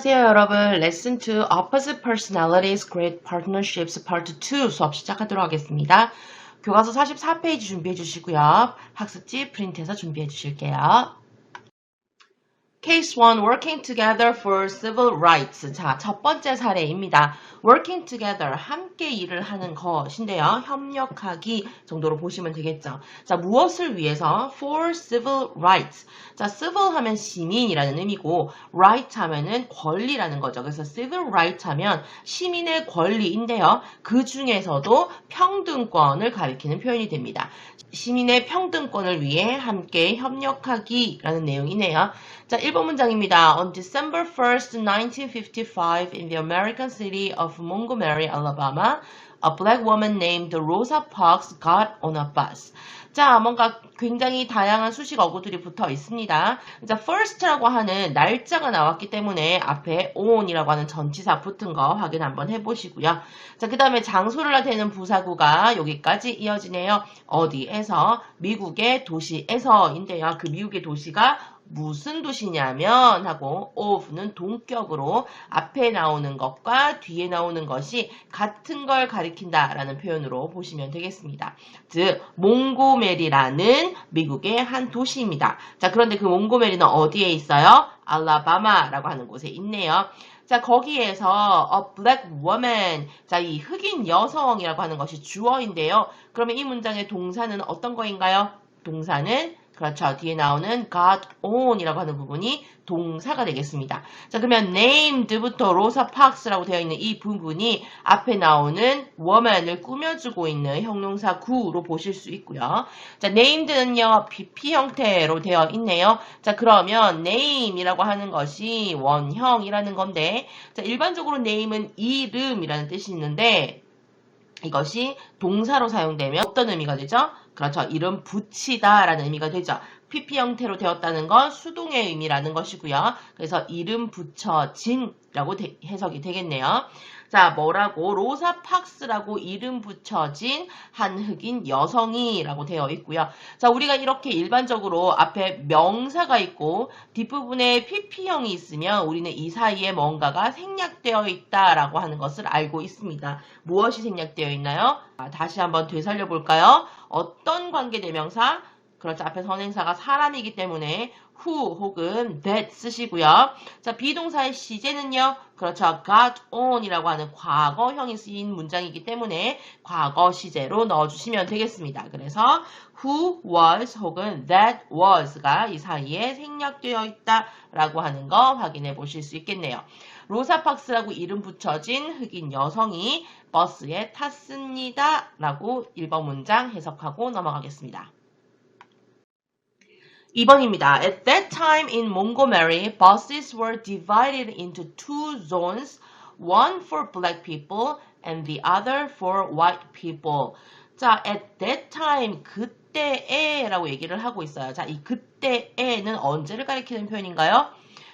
안녕하세요, 여러분. Lesson 2 Opposite Personalities Create Partnerships Part 2 수업 시작하도록 하겠습니다. 교과서 44페이지 준비해 주시고요. 학습지 프린트해서 준비해 주실게요. Case 1, working together for civil rights. 자, 첫 번째 사례입니다. working together, 함께 일을 하는 것인데요. 협력하기 정도로 보시면 되겠죠. 자, 무엇을 위해서? for civil rights. 자, civil 하면 시민이라는 의미고, right 하면은 권리라는 거죠. 그래서 civil right 하면 시민의 권리인데요. 그 중에서도 평등권을 가리키는 표현이 됩니다. 시민의 평등권을 위해 함께 협력하기라는 내용이네요. 자, 1번 문장입니다. On December 1st, 1955, in the American city of Montgomery, Alabama, a black woman named Rosa Parks got on a bus. 자, 뭔가 굉장히 다양한 수식 어구들이 붙어 있습니다. 자, first라고 하는 날짜가 나왔기 때문에 앞에 on이라고 하는 전치사 붙은 거 확인 한번 해보시고요. 자, 그 다음에 장소를 나타내는 부사구가 여기까지 이어지네요. 어디에서? 미국의 도시에서인데요. 그 미국의 도시가 무슨 도시냐면 하고 of는 동격으로 앞에 나오는 것과 뒤에 나오는 것이 같은 걸 가리킨다라는 표현으로 보시면 되겠습니다. 즉 몽고메리라는 미국의 한 도시입니다. 자, 그런데 그 몽고메리는 어디에 있어요? 알라바마라고 하는 곳에 있네요. 자, 거기에서 a black woman, 자, 이 흑인 여성이라고 하는 것이 주어인데요. 그러면 이 문장의 동사는 어떤 거인가요? 동사는 그렇죠. 뒤에 나오는 got on 이라고 하는 부분이 동사가 되겠습니다. 자, 그러면 named부터 로사 파크스라고 되어 있는 이 부분이 앞에 나오는 woman을 꾸며주고 있는 형용사 구로 보실 수 있고요. 자, named는요, BP 형태로 되어 있네요. 자, 그러면 name이라고 하는 것이 원형이라는 건데, 자, 일반적으로 name은 이름이라는 뜻이 있는데, 이것이 동사로 사용되면 어떤 의미가 되죠? 그렇죠. 이름 붙이다 라는 의미가 되죠. PP 형태로 되었다는 건 수동의 의미라는 것이고요. 그래서 이름 붙여진이라고 해석이 되겠네요. 자, 뭐라고? 로사 팍스라고 이름 붙여진 한 흑인 여성이라고 되어 있고요. 자, 우리가 이렇게 일반적으로 앞에 명사가 있고 뒷부분에 PP형이 있으면 우리는 이 사이에 뭔가가 생략되어 있다라고 하는 것을 알고 있습니다. 무엇이 생략되어 있나요? 다시 한번 되살려 볼까요? 어떤 관계대명사? 그렇죠. 앞에 선행사가 사람이기 때문에 who 혹은 that 쓰시고요. 자, 비동사의 시제는요. 그렇죠. got on 이라고 하는 과거형이 쓰인 문장이기 때문에 과거 시제로 넣어주시면 되겠습니다. 그래서 who was 혹은 that was가 이 사이에 생략되어 있다라고 하는 거 확인해 보실 수 있겠네요. 로사 팍스라고 이름 붙여진 흑인 여성이 버스에 탔습니다. 라고 1번 문장 해석하고 넘어가겠습니다. 2번입니다. At that time in Montgomery, buses were divided into two zones, one for black people and the other for white people. 자, at that time, 그때에 라고 얘기를 하고 있어요. 자, 이 그때에는 언제를 가리키는 표현인가요?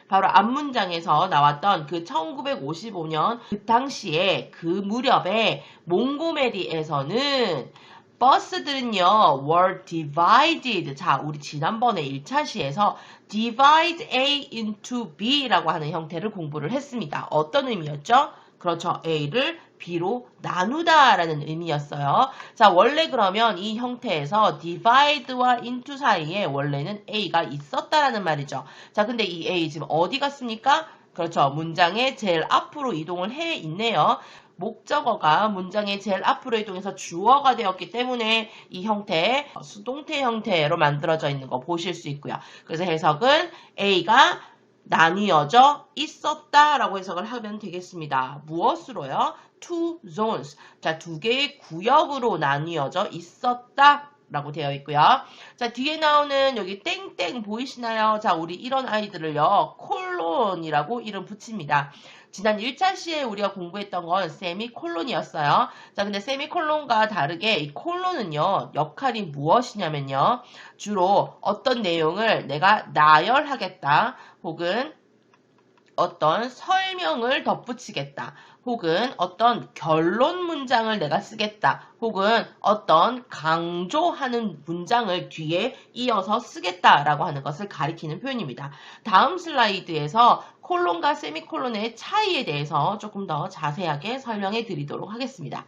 바로 앞문장에서 나왔던 그 1955년 그 당시에 그 무렵에 몽고메리에서는 버스들은요, were divided. 자, 우리 지난번에 1차 시에서 divide A into B라고 하는 형태를 공부를 했습니다. 어떤 의미였죠? 그렇죠. A를 B로 나누다 라는 의미였어요. 자, 원래 그러면 이 형태에서 divide와 into 사이에 원래는 A가 있었다라는 말이죠. 자, 근데 이 A 지금 어디 갔습니까? 그렇죠. 문장의 제일 앞으로 이동을 해 있네요. 목적어가 문장의 제일 앞으로 이동해서 주어가 되었기 때문에 이 형태, 수동태 형태로 만들어져 있는 거 보실 수 있고요. 그래서 해석은 A가 나뉘어져 있었다라고 해석을 하면 되겠습니다. 무엇으로요? Two zones. 자, 두 개의 구역으로 나뉘어져 있었다. 라고 되어 있고요. 자, 뒤에 나오는 여기 땡땡 보이시나요? 자, 우리 이런 아이들을요, 콜론이라고 이름 붙입니다. 지난 1차 시에 우리가 공부했던 건 세미콜론이었어요. 자, 근데 세미콜론과 다르게 이 콜론은요, 역할이 무엇이냐면요, 주로 어떤 내용을 내가 나열하겠다, 혹은 어떤 설명을 덧붙이겠다. 혹은 어떤 결론 문장을 내가 쓰겠다. 혹은 어떤 강조하는 문장을 뒤에 이어서 쓰겠다라고 하는 것을 가리키는 표현입니다. 다음 슬라이드에서 콜론과 세미콜론의 차이에 대해서 조금 더 자세하게 설명해 드리도록 하겠습니다.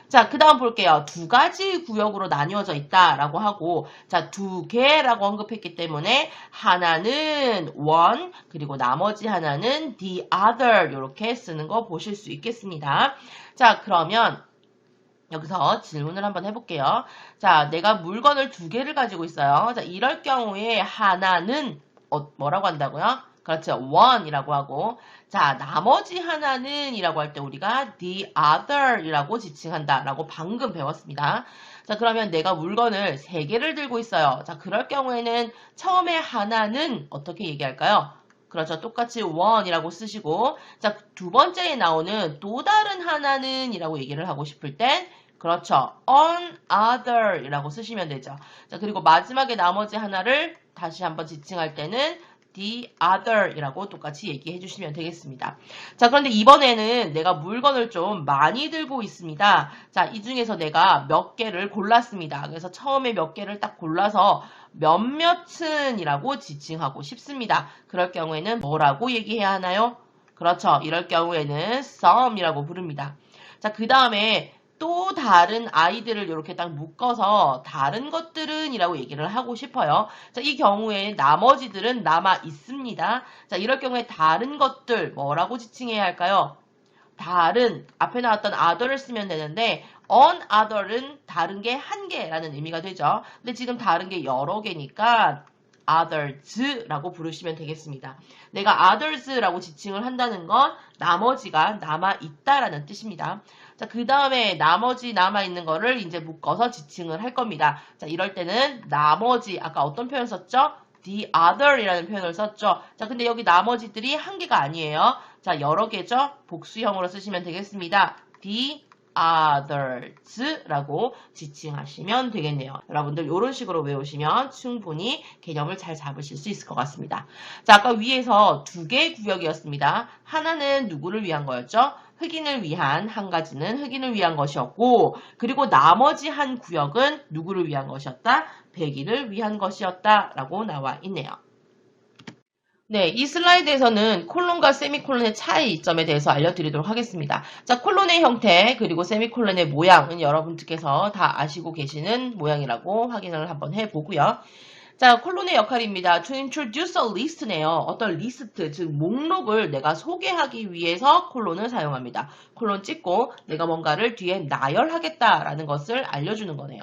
자, 그 다음 볼게요. 두 가지 구역으로 나뉘어져 있다라고 하고, 자, 두 개라고 언급했기 때문에 하나는 one, 그리고 나머지 하나는 the other 이렇게 쓰는 거 보실 수 있겠습니다. 자, 그러면 여기서 질문을 한번 해볼게요. 자, 내가 물건을 두 개를 가지고 있어요. 자, 이럴 경우에 하나는 뭐라고 한다고요? 그렇죠. one이라고 하고, 자, 나머지 하나는 이라고 할 때 우리가 the other 이라고 지칭한다 라고 방금 배웠습니다. 자, 그러면 내가 물건을 세 개를 들고 있어요. 자, 그럴 경우에는 처음에 하나는 어떻게 얘기할까요? 그렇죠. 똑같이 one이라고 쓰시고, 자, 두 번째에 나오는 또 다른 하나는 이라고 얘기를 하고 싶을 땐 그렇죠. another 이라고 쓰시면 되죠. 자, 그리고 마지막에 나머지 하나를 다시 한번 지칭할 때는 the other 이라고 똑같이 얘기해 주시면 되겠습니다. 자, 그런데 이번에는 내가 물건을 좀 많이 들고 있습니다. 자, 이 중에서 내가 몇 개를 골랐습니다. 그래서 처음에 몇 개를 딱 골라서 몇몇은 이라고 지칭하고 싶습니다. 그럴 경우에는 뭐라고 얘기해야 하나요? 그렇죠. 이럴 경우에는 some 이라고 부릅니다. 자, 그 다음에 또 다른 아이들을 이렇게 딱 묶어서 다른 것들은 이라고 얘기를 하고 싶어요. 자, 이 경우에 나머지들은 남아 있습니다. 자, 이럴 경우에 다른 것들 뭐라고 지칭해야 할까요? 다른 앞에 나왔던 other를 쓰면 되는데 other은 다른 게 한 개라는 의미가 되죠. 근데 지금 다른 게 여러 개니까 others라고 부르시면 되겠습니다. 내가 others라고 지칭을 한다는 건 나머지가 남아있다라는 뜻입니다. 자, 그 다음에 나머지 남아있는 거를 이제 묶어서 지칭을 할 겁니다. 자, 이럴 때는 나머지, 아까 어떤 표현 썼죠? the other 이라는 표현을 썼죠. 자, 근데 여기 나머지들이 한 개가 아니에요. 자, 여러 개죠? 복수형으로 쓰시면 되겠습니다. the others라고 지칭하시면 되겠네요. 여러분들 이런 식으로 외우시면 충분히 개념을 잘 잡으실 수 있을 것 같습니다. 자, 아까 위에서 두 개의 구역이었습니다. 하나는 누구를 위한 거였죠? 흑인을 위한, 한 가지는 흑인을 위한 것이었고, 그리고 나머지 한 구역은 누구를 위한 것이었다? 백인을 위한 것이었다 라고 나와 있네요. 네, 이 슬라이드에서는 콜론과 세미콜론의 차이점에 대해서 알려드리도록 하겠습니다. 자, 콜론의 형태 그리고 세미콜론의 모양은 여러분들께서 다 아시고 계시는 모양이라고 확인을 한번 해보고요. 자, 콜론의 역할입니다. To introduce a list네요. 어떤 리스트, 즉 목록을 내가 소개하기 위해서 콜론을 사용합니다. 콜론 찍고 내가 뭔가를 뒤에 나열하겠다라는 것을 알려주는 거네요.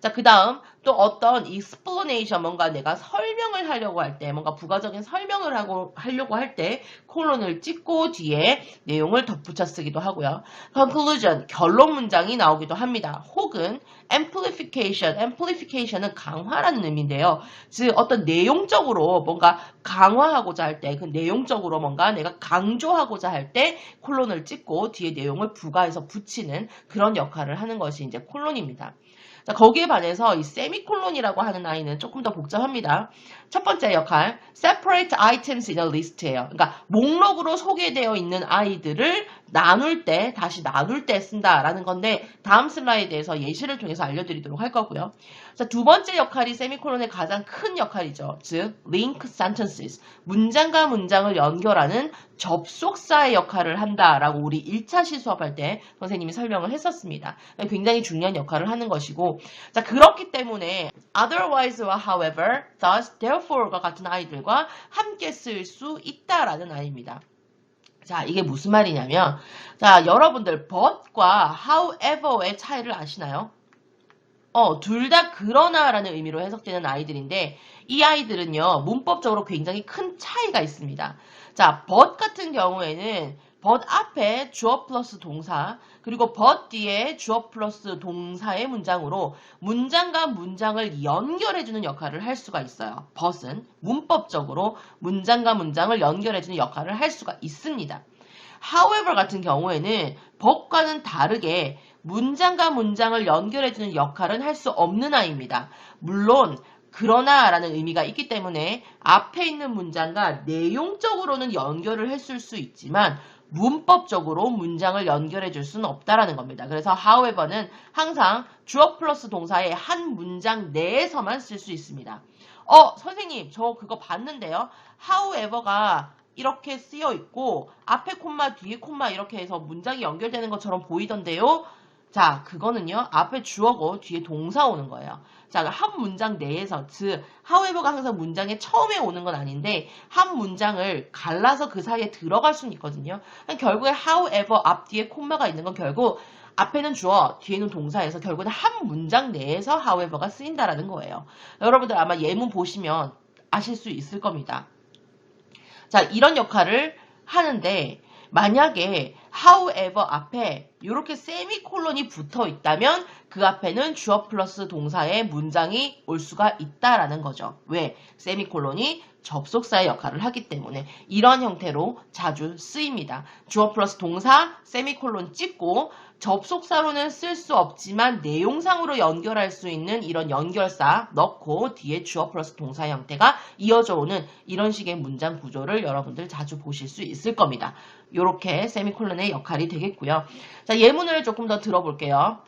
자, 그 다음 또 어떤 explanation, 뭔가 내가 설명을 하려고 할 때, 뭔가 부가적인 설명을 하려고 할 때 콜론을 찍고 뒤에 내용을 덧붙여 쓰기도 하고요. conclusion, 결론 문장이 나오기도 합니다. 혹은 amplification은 강화라는 의미인데요. 즉 어떤 내용적으로 뭔가 강화하고자 할 때, 그 내용적으로 뭔가 내가 강조하고자 할 때 콜론을 찍고 뒤에 내용을 부가해서 붙이는 그런 역할을 하는 것이 이제 콜론입니다. 자, 거기에 반해서 이 세미콜론이라고 하는 아이는 조금 더 복잡합니다. 첫 번째 역할, separate items in a list예요. 그러니까 목록으로 소개되어 있는 아이들을 다시 나눌 때 쓴다라는 건데 다음 슬라이드에서 예시를 통해서 알려드리도록 할 거고요. 자, 두 번째 역할이 세미콜론의 가장 큰 역할이죠. 즉, link sentences, 문장과 문장을 연결하는 접속사의 역할을 한다라고 우리 1차 시수업할 때 선생님이 설명을 했었습니다. 굉장히 중요한 역할을 하는 것이고, 자, 그렇기 때문에 otherwise와 however, thus, therefore가 같은 아이들과 함께 쓸 수 있다라는 아이입니다. 자, 이게 무슨 말이냐면, 자, 여러분들 but과 however의 차이를 아시나요? 둘 다 그러나라는 의미로 해석되는 아이들인데 이 아이들은요, 문법적으로 굉장히 큰 차이가 있습니다. 자, but 같은 경우에는 but 앞에 주어 플러스 동사, 그리고 but 뒤에 주어 플러스 동사의 문장으로 문장과 문장을 연결해주는 역할을 할 수가 있어요. but은 문법적으로 문장과 문장을 연결해주는 역할을 할 수가 있습니다. however 같은 경우에는 but과는 다르게 문장과 문장을 연결해주는 역할은 할 수 없는 아이입니다. 물론 그러나 라는 의미가 있기 때문에 앞에 있는 문장과 내용적으로는 연결을 했을 수 있지만 문법적으로 문장을 연결해 줄 수는 없다라는 겁니다. 그래서 however는 항상 주어 플러스 동사의 한 문장 내에서만 쓸 수 있습니다. 선생님, 저 그거 봤는데요. however가 이렇게 쓰여 있고 앞에 콤마 뒤에 콤마 이렇게 해서 문장이 연결되는 것처럼 보이던데요. 자, 그거는요. 앞에 주어고 뒤에 동사 오는 거예요. 자, 한 문장 내에서 however가 항상 문장의 처음에 오는 건 아닌데 한 문장을 갈라서 그 사이에 들어갈 수는 있거든요. 결국에 however 앞 뒤에 콤마가 있는 건 결국 앞에는 주어, 뒤에는 동사에서 결국은 한 문장 내에서 however가 쓰인다라는 거예요. 여러분들 아마 예문 보시면 아실 수 있을 겁니다. 자, 이런 역할을 하는데 만약에 however 앞에 이렇게 세미콜론이 붙어 있다면 그 앞에는 주어 플러스 동사의 문장이 올 수가 있다라는 거죠. 왜? 세미콜론이 접속사의 역할을 하기 때문에 이런 형태로 자주 쓰입니다. 주어 플러스 동사, 세미콜론 찍고 접속사로는 쓸 수 없지만 내용상으로 연결할 수 있는 이런 연결사 넣고 뒤에 주어 플러스 동사 형태가 이어져 오는 이런 식의 문장 구조를 여러분들 자주 보실 수 있을 겁니다. 이렇게 세미콜론의 역할이 되겠고요. 자, 예문을 조금 더 들어볼게요.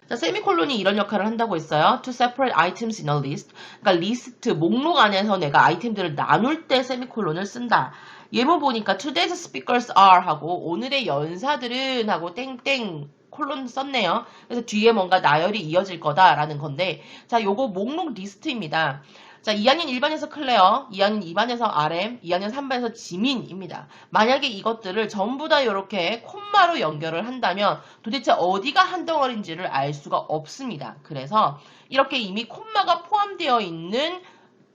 자, 세미콜론이 이런 역할을 한다고 했어요. To separate items in a list. 그러니까 리스트, 목록 안에서 내가 아이템들을 나눌 때 세미콜론을 쓴다. 예문 보니까 today's speakers are 하고 오늘의 연사들은 하고 땡땡 콜론 썼네요. 그래서 뒤에 뭔가 나열이 이어질 거다라는 건데 자, 요거 목록 리스트입니다. 자, 2학년 1반에서 클레어, 2학년 2반에서 RM, 2학년 3반에서 지민입니다. 만약에 이것들을 전부 다 이렇게 콤마로 연결을 한다면 도대체 어디가 한 덩어리인지를 알 수가 없습니다. 그래서 이렇게 이미 콤마가 포함되어 있는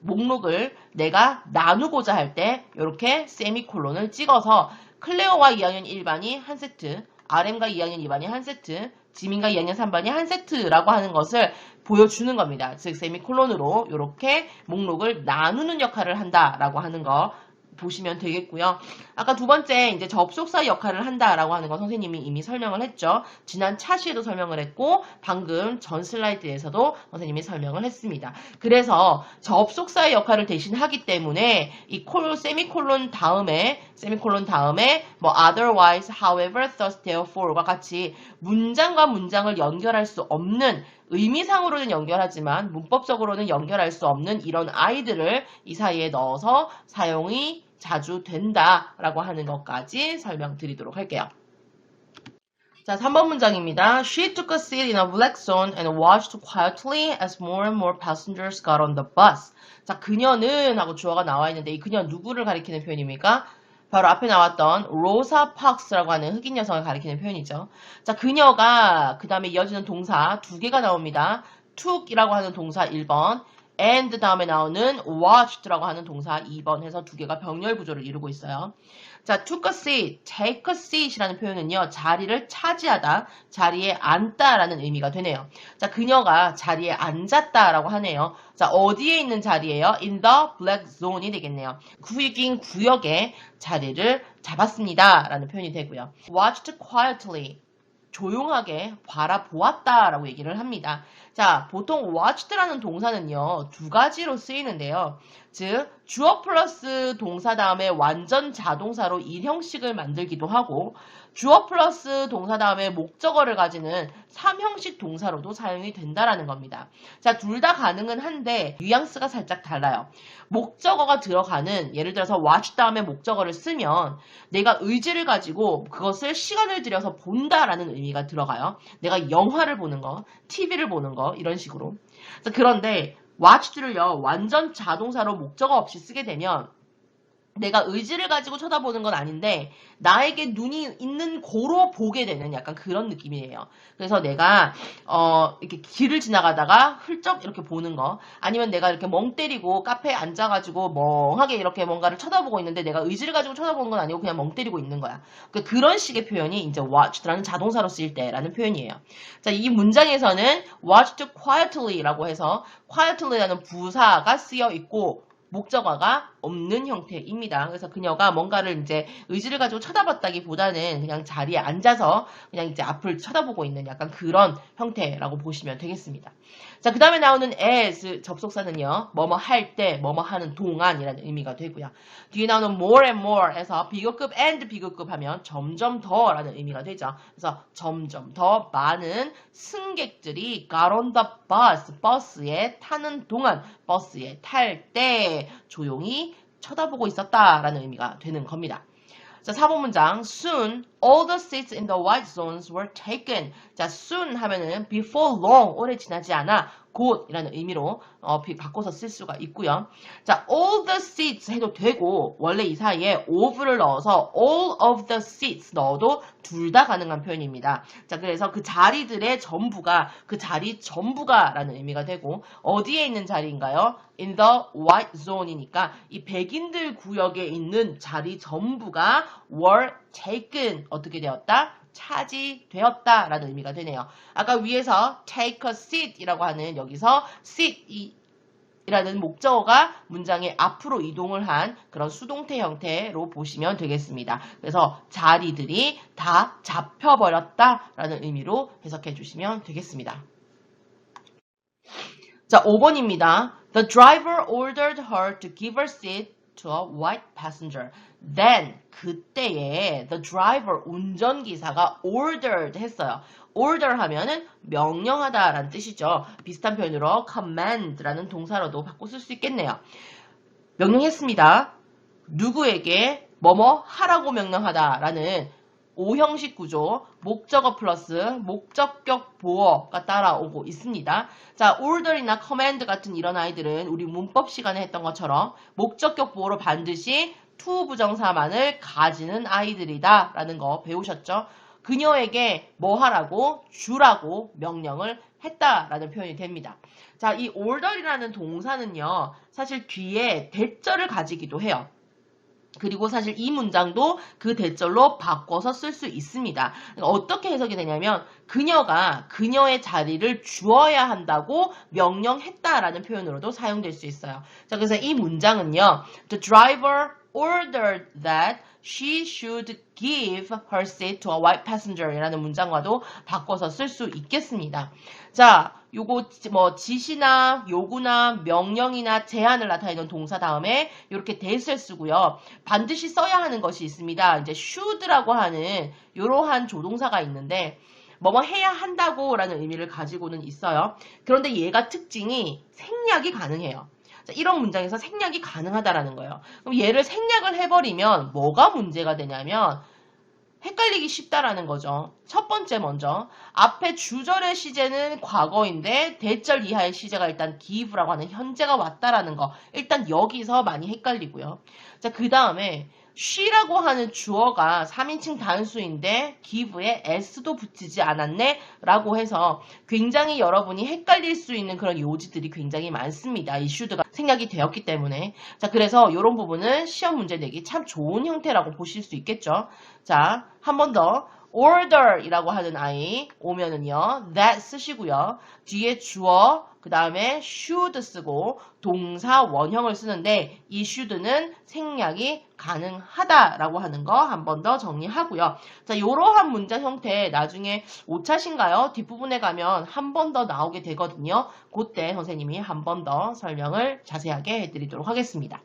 목록을 내가 나누고자 할 때 이렇게 세미콜론을 찍어서 클레어와 2학년 1반이 한 세트, RM과 2학년 2반이 한 세트, 지민과 2학년 3반이 한 세트라고 하는 것을 보여주는 겁니다. 즉 세미콜론으로 이렇게 목록을 나누는 역할을 한다라고 하는 거 보시면 되겠고요. 아까 두 번째 이제 접속사 역할을 한다라고 하는 거 선생님이 이미 설명을 했죠. 지난 차시에도 설명을 했고 방금 전 슬라이드에서도 선생님이 설명을 했습니다. 그래서 접속사의 역할을 대신 하기 때문에 이 세미콜론 다음에 뭐 otherwise, however, thus, therefore과 같이 문장과 문장을 연결할 수 없는 의미상으로는 연결하지만 문법적으로는 연결할 수 없는 이런 아이들을 이 사이에 넣어서 사용이 자주 된다라고 하는 것까지 설명드리도록 할게요. 자, 3번 문장입니다. She took a seat in a black zone and watched quietly as more and more passengers got on the bus. 자, 그녀는 하고 주어가 나와 있는데 이 그녀는 누구를 가리키는 표현입니까? 바로 앞에 나왔던 로사 팍스라고 하는 흑인 여성을 가리키는 표현이죠. 자, 그녀가 그 다음에 이어지는 동사 두 개가 나옵니다. took이라고 하는 동사 1번, and 다음에 나오는 watched라고 하는 동사 2번 해서 두 개가 병렬 구조를 이루고 있어요. 자, took a seat, take a seat이라는 표현은요, 자리를 차지하다, 자리에 앉다라는 의미가 되네요. 자, 그녀가 자리에 앉았다라고 하네요. 자, 어디에 있는 자리예요? In the black zone이 되겠네요. 흑인 구역에 자리를 잡았습니다. 라는 표현이 되고요. watched quietly. 조용하게 바라보았다라고 얘기를 합니다. 자, 보통 watched라는 동사는요, 두 가지로 쓰이는데요. 즉, 주어 플러스 동사 다음에 완전 자동사로 일형식을 만들기도 하고, 주어 플러스 동사 다음에 목적어를 가지는 3형식 동사로도 사용이 된다라는 겁니다. 자, 둘 다 가능은 한데 뉘앙스가 살짝 달라요. 목적어가 들어가는 예를 들어서 watch 다음에 목적어를 쓰면 내가 의지를 가지고 그것을 시간을 들여서 본다라는 의미가 들어가요. 내가 영화를 보는 거, TV를 보는 거 이런 식으로. 그런데 watched를요 완전 자동사로 목적어 없이 쓰게 되면 내가 의지를 가지고 쳐다보는 건 아닌데 나에게 눈이 있는 고로 보게 되는 약간 그런 느낌이에요. 그래서 내가 이렇게 길을 지나가다가 훌쩍 이렇게 보는 거 아니면 내가 이렇게 멍 때리고 카페에 앉아가지고 멍하게 이렇게 뭔가를 쳐다보고 있는데 내가 의지를 가지고 쳐다보는 건 아니고 그냥 멍 때리고 있는 거야. 그러니까 그런 식의 표현이 이제 watched라는 자동사로 쓰일 때라는 표현이에요. 자, 이 문장에서는 watched quietly라고 해서 quietly라는 부사가 쓰여 있고 목적어가 없는 형태입니다. 그래서 그녀가 뭔가를 이제 의지를 가지고 쳐다봤다기보다는 그냥 자리에 앉아서 그냥 이제 앞을 쳐다보고 있는 약간 그런 형태라고 보시면 되겠습니다. 자, 그 다음에 나오는 as 접속사는요, 뭐뭐 할 때, 뭐뭐 하는 동안이라는 의미가 되고요. 뒤에 나오는 more and more 해서 비교급 and 비교급 하면 점점 더라는 의미가 되죠. 그래서 점점 더 많은 승객들이 got on the bus, 버스에 타는 동안, 버스에 탈 때 조용히 쳐다보고 있었다라는 의미가 되는 겁니다. 자, 4번 문장. Soon, all the seats in the white zones were taken. 자, soon 하면은 before long, 오래 지나지 않아, 곧이라는 의미로 바꿔서 쓸 수가 있고요. 자, all the seats 해도 되고, 원래 이 사이에 of를 넣어서 all of the seats 넣어도 둘 다 가능한 표현입니다. 자, 그래서 그 자리들의 전부가, 그 자리 전부가 라는 의미가 되고, 어디에 있는 자리인가요? in the white zone이니까 이 백인들 구역에 있는 자리 전부가 were taken 어떻게 되었다? 차지되었다 라는 의미가 되네요. 아까 위에서 take a seat 이라고 하는 여기서 sit 이라는 목적어가 문장의 앞으로 이동을 한 그런 수동태 형태로 보시면 되겠습니다. 그래서 자리들이 다 잡혀버렸다 라는 의미로 해석해 주시면 되겠습니다. 자, 5번입니다. The driver ordered her to give her seat to a white passenger. Then, 그때에 the driver, 운전기사가 ordered 했어요. order 하면은 명령하다 라는 뜻이죠. 비슷한 표현으로 command라는 동사로도 바꿔 쓸 수 있겠네요. 명령했습니다. 누구에게 뭐뭐 하라고 명령하다 라는 5형식 구조, 목적어 플러스 목적격 보어가 따라오고 있습니다. 자, order이나 command 같은 이런 아이들은 우리 문법 시간에 했던 것처럼 목적격 보어로 반드시 to 부정사만을 가지는 아이들이다 라는 거 배우셨죠? 그녀에게 뭐 하라고 주라고 명령을 했다라는 표현이 됩니다. 자, 이 order이라는 동사는요, 사실 뒤에 대절을 가지기도 해요. 그리고 사실 이 문장도 그 대절로 바꿔서 쓸 수 있습니다. 어떻게 해석이 되냐면 그녀가 그녀의 자리를 주어야 한다고 명령했다라는 표현으로도 사용될 수 있어요. 자, 그래서 이 문장은요. The driver ordered that she should give her seat to a white passenger 이라는 문장과도 바꿔서 쓸 수 있겠습니다. 자, 요거 뭐 지시나 요구나 명령이나 제안을 나타내는 동사 다음에 이렇게 that을 쓰고요. 반드시 써야 하는 것이 있습니다. 이제 should라고 하는 이러한 조동사가 있는데 뭐뭐 해야 한다고 라는 의미를 가지고는 있어요. 그런데 얘가 특징이 생략이 가능해요. 자, 이런 문장에서 생략이 가능하다라는 거예요. 그럼 얘를 생략을 해버리면 뭐가 문제가 되냐면 헷갈리기 쉽다라는 거죠. 첫 번째 먼저 앞에 주절의 시제는 과거인데 대절 이하의 시제가 일단 give라고 하는 현재가 왔다라는 거. 일단 여기서 많이 헷갈리고요. 자, 그 다음에 she라고 하는 주어가 3인칭 단수인데 give에 s도 붙이지 않았네 라고 해서 굉장히 여러분이 헷갈릴 수 있는 그런 요지들이 굉장히 많습니다. 이 should가 생략이 되었기 때문에. 자, 그래서 이런 부분은 시험 문제 내기 참 좋은 형태라고 보실 수 있겠죠. 자, 한 번 더. order 이라고 하는 아이 오면은요, that 쓰시고요. 뒤에 주어, 그 다음에 should 쓰고 동사 원형을 쓰는데 이 should는 생략이 가능하다라고 하는 거 한 번 더 정리하고요. 자, 이러한 문장 형태 나중에 5차신가요? 뒷부분에 가면 한 번 더 나오게 되거든요. 그때 선생님이 한 번 더 설명을 자세하게 해드리도록 하겠습니다.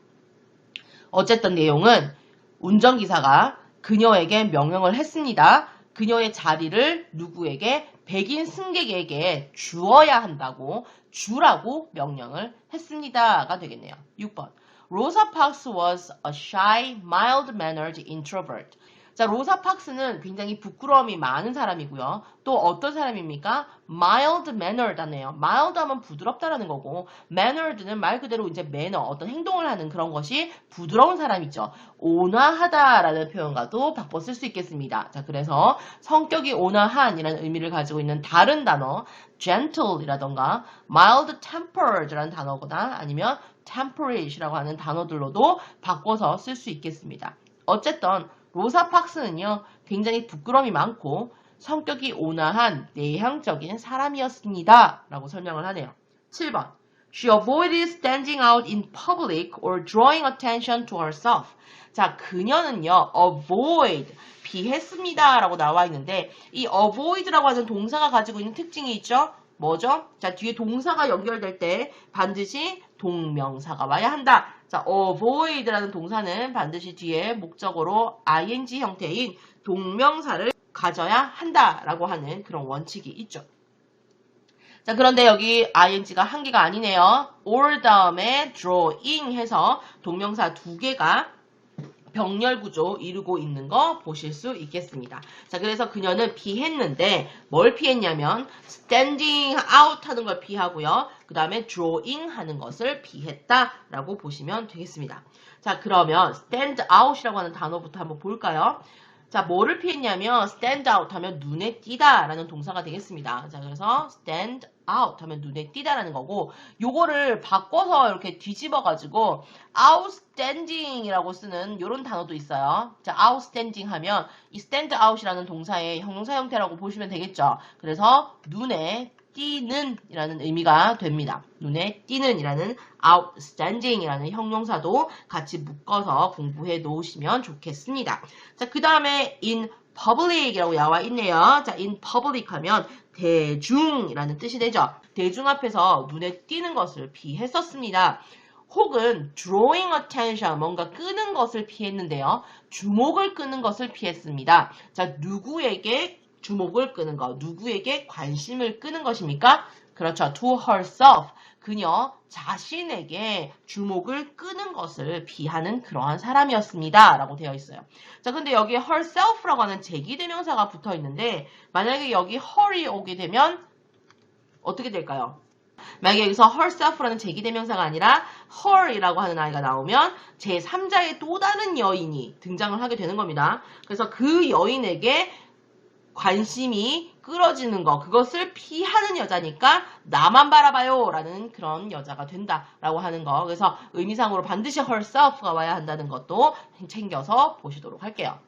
어쨌든 내용은 운전기사가 그녀에게 명령을 했습니다. 그녀의 자리를 누구에게? 백인 승객에게 주어야 한다고 주라고 명령을 했습니다가 되겠네요. 6번. Rosa Parks was a shy, mild-mannered introvert. 자, 로사 팍스는 굉장히 부끄러움이 많은 사람이고요. 또 어떤 사람입니까? mild-mannered하네요. mild 하면 부드럽다라는 거고 mannered는 말 그대로 이제 매너, 어떤 행동을 하는 그런 것이 부드러운 사람이죠. 온화하다라는 표현과도 바꿔 쓸 수 있겠습니다. 자, 그래서 성격이 온화한이라는 의미를 가지고 있는 다른 단어 gentle이라던가 mild-tempered라는 단어거나 아니면 temperat이라고 하는 단어들로도 바꿔서 쓸 수 있겠습니다. 어쨌든 로사 팍스는요, 굉장히 부끄러움이 많고 성격이 온화한 내향적인 사람이었습니다. 라고 설명을 하네요. 7번. She avoided standing out in public or drawing attention to herself. 자, 그녀는요, avoid, 피했습니다 라고 나와 있는데 이 avoid라고 하는 동사가 가지고 있는 특징이 있죠? 뭐죠? 자, 뒤에 동사가 연결될 때 반드시 동명사가 와야 한다. 자, avoid라는 동사는 반드시 뒤에 목적어로 ing 형태인 동명사를 가져야 한다라고 하는 그런 원칙이 있죠. 자, 그런데 여기 ing가 한 개가 아니네요. or 다음에 drawing 해서 동명사 두 개가 병렬 구조 이루고 있는 거 보실 수 있겠습니다. 자, 그래서 그녀는 피했는데 뭘 피했냐면 standing out 하는 걸 피하고요. 그 다음에 drawing 하는 것을 피했다라고 보시면 되겠습니다. 자, 그러면 stand out이라고 하는 단어부터 한번 볼까요? 자, 뭐를 피했냐면 stand out 하면 눈에 띄다 라는 동사가 되겠습니다. 자, 그래서 stand out 하면 눈에 띄다 라는 거고 요거를 바꿔서 이렇게 뒤집어 가지고 outstanding 이라고 쓰는 요런 단어도 있어요. 자, outstanding 하면 이 stand out이라는 동사의 형용사 형태라고 보시면 되겠죠. 그래서 눈에 띄는 이라는 의미가 됩니다. 눈에 띄는 이라는 outstanding 이라는 형용사도 같이 묶어서 공부해 놓으시면 좋겠습니다. 자, 그 다음에 in public 이라고 나와 있네요. 자, in public 하면 대중이라는 뜻이 되죠. 대중 앞에서 눈에 띄는 것을 피했었습니다. 혹은 drawing attention, 뭔가 끄는 것을 피했는데요. 주목을 끄는 것을 피했습니다. 자, 누구에게 주목을 끄는 것, 누구에게 관심을 끄는 것입니까? 그렇죠. to herself, 그녀 자신에게 주목을 끄는 것을 피하는 그러한 사람이었습니다. 라고 되어 있어요. 자, 근데 여기에 herself라고 하는 제기대명사가 붙어 있는데 만약에 여기 her이 오게 되면 어떻게 될까요? 만약에 여기서 herself라는 제기대명사가 아니라 her이라고 하는 아이가 나오면 제3자의 또 다른 여인이 등장을 하게 되는 겁니다. 그래서 그 여인에게 관심이 끌어지는 거, 그것을 피하는 여자니까 나만 바라봐요 라는 그런 여자가 된다라고 하는 거. 그래서 의미상으로 반드시 herself가 와야 한다는 것도 챙겨서 보시도록 할게요.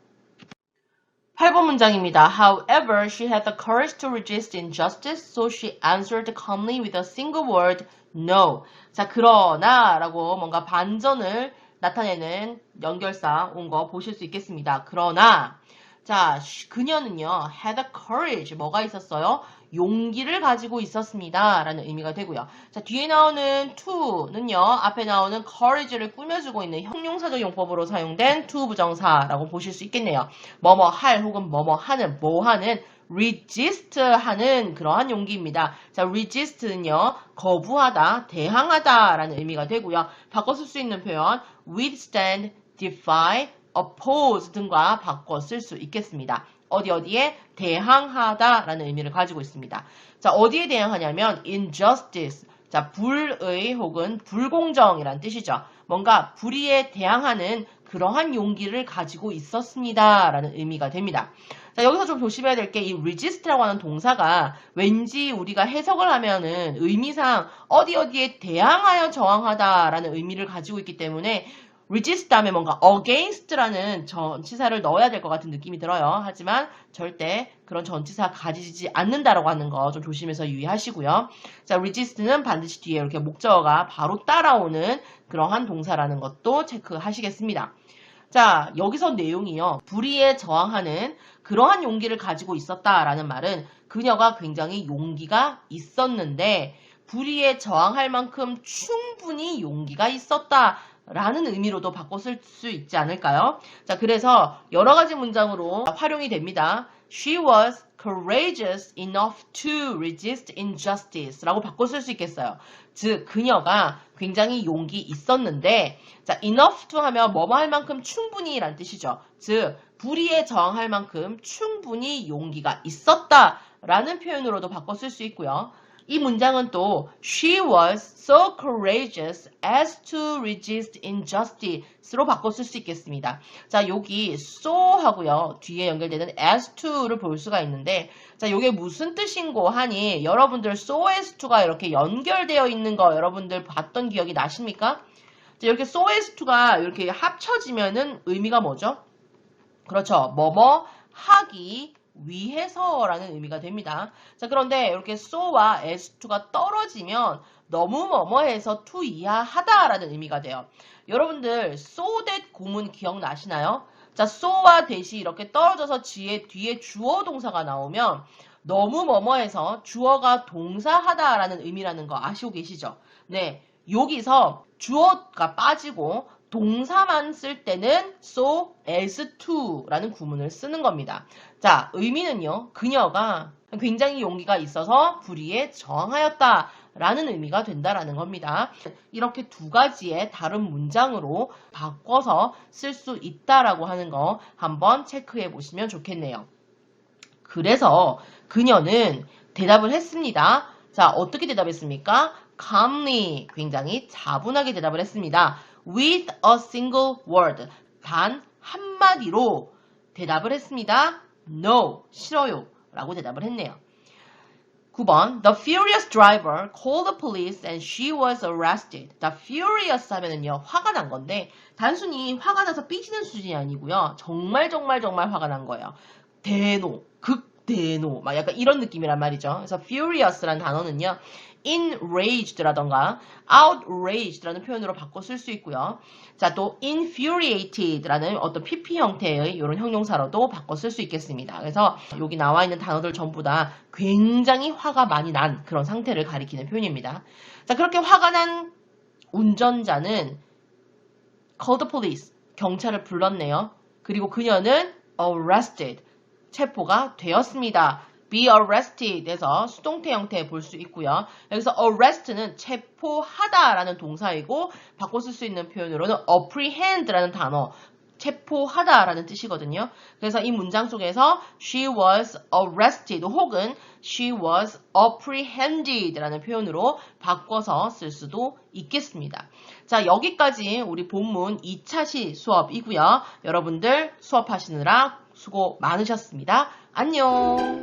8번 문장입니다. However, she had the courage to resist injustice, so she answered calmly with a single word, no. 자, 그러나 라고 뭔가 반전을 나타내는 연결사 온 거 보실 수 있겠습니다. 그러나 자, 그녀는요, had a courage, 뭐가 있었어요? 용기를 가지고 있었습니다. 라는 의미가 되고요. 자, 뒤에 나오는 to는요, 앞에 나오는 courage를 꾸며주고 있는 형용사적 용법으로 사용된 to 부정사라고 보실 수 있겠네요. 뭐뭐 할 혹은 뭐뭐 하는, 뭐 하는, resist 하는 그러한 용기입니다. 자, resist는요, 거부하다, 대항하다 라는 의미가 되고요. 바꿔 쓸 수 있는 표현, withstand, defy, oppose 등과 바꿔 쓸 수 있겠습니다. 어디에 대항하다 라는 의미를 가지고 있습니다. 자, 어디에 대항하냐면 injustice, 자, 불의 혹은 불공정이란 뜻이죠. 뭔가 불의에 대항하는 그러한 용기를 가지고 있었습니다 라는 의미가 됩니다. 자, 여기서 좀 조심해야 될 게 이 resist라고 하는 동사가 왠지 우리가 해석을 하면은 의미상 어디에 대항하여 저항하다 라는 의미를 가지고 있기 때문에 resist 다음에 뭔가 against라는 전치사를 넣어야 될 것 같은 느낌이 들어요. 하지만 절대 그런 전치사 가지지 않는다라고 하는 거 좀 조심해서 유의하시고요. 자, resist는 반드시 뒤에 이렇게 목적어가 바로 따라오는 그러한 동사라는 것도 체크하시겠습니다. 자, 여기서 내용이요. 불의에 저항하는 그러한 용기를 가지고 있었다라는 말은 그녀가 굉장히 용기가 있었는데 불의에 저항할 만큼 충분히 용기가 있었다. 라는 의미로도 바꿔 쓸 수 있지 않을까요? 자, 그래서 여러 가지 문장으로 활용이 됩니다. She was courageous enough to resist injustice 라고 바꿔 쓸 수 있겠어요. 즉, 그녀가 굉장히 용기 있었는데, 자, enough to 하면 뭐뭐 할 만큼 충분히 란 뜻이죠. 즉, 불의에 저항할 만큼 충분히 용기가 있었다 라는 표현으로도 바꿔 쓸 수 있고요. 이 문장은 또 She was so courageous as to resist injustice로 바꿔 쓸 수 있겠습니다. 자, 여기 so 하고요. 뒤에 연결되는 as to를 볼 수가 있는데 자, 이게 무슨 뜻인고 하니 여러분들 so as to가 이렇게 연결되어 있는 거 여러분들 봤던 기억이 나십니까? 자, 이렇게 so as to가 이렇게 합쳐지면은 의미가 뭐죠? 그렇죠. 뭐뭐 하기 위해서라는 의미가 됩니다. 자, 그런데 이렇게 so와 as2가 떨어지면 너무 뭐뭐해서 to 이하 하다라는 의미가 돼요. 여러분들 so that 고문 기억나시나요? 자, so와 that이 이렇게 떨어져서 뒤에 주어 동사가 나오면 너무 뭐뭐해서 주어가 동사하다라는 의미라는 거 아시고 계시죠? 네, 여기서 주어가 빠지고 동사만 쓸 때는 so as to라는 구문을 쓰는 겁니다. 자, 의미는요. 그녀가 굉장히 용기가 있어서 불의에 저항하였다 라는 의미가 된다라는 겁니다. 이렇게 두 가지의 다른 문장으로 바꿔서 쓸 수 있다라고 하는 거 한번 체크해 보시면 좋겠네요. 그래서 그녀는 대답을 했습니다. 자, 어떻게 대답했습니까? calmly, 굉장히 차분하게 대답을 했습니다. with a single word, 단 한마디로 대답을 했습니다. no, 싫어요 라고 대답을 했네요. 9번, the furious driver called the police and she was arrested. the furious 하면은요, 화가 난 건데, 단순히 화가 나서 삐지는 수준이 아니고요. 정말 화가 난 거예요. 대노, 극대노, 막 약간 이런 느낌이란 말이죠. 그래서 furious라는 단어는요, enraged라던가 outraged라는 표현으로 바꿔 쓸 수 있고요. 자, 또 infuriated라는 어떤 PP 형태의 이런 형용사로도 바꿔 쓸 수 있겠습니다. 그래서 여기 나와 있는 단어들 전부 다 굉장히 화가 많이 난 그런 상태를 가리키는 표현입니다. 자, 그렇게 화가 난 운전자는 called the police, 경찰을 불렀네요. 그리고 그녀는 arrested, 체포가 되었습니다. be arrested 에서 수동태 형태 볼 수 있고요. 여기서 arrest는 체포하다라는 동사이고 바꿔 쓸 수 있는 표현으로는 apprehend라는 단어, 체포하다라는 뜻이거든요. 그래서 이 문장 속에서 she was arrested 혹은 she was apprehended라는 표현으로 바꿔서 쓸 수도 있겠습니다. 자, 여기까지 우리 본문 2차 수업이고요. 여러분들 수업하시느라 수고 많으셨습니다. 안녕.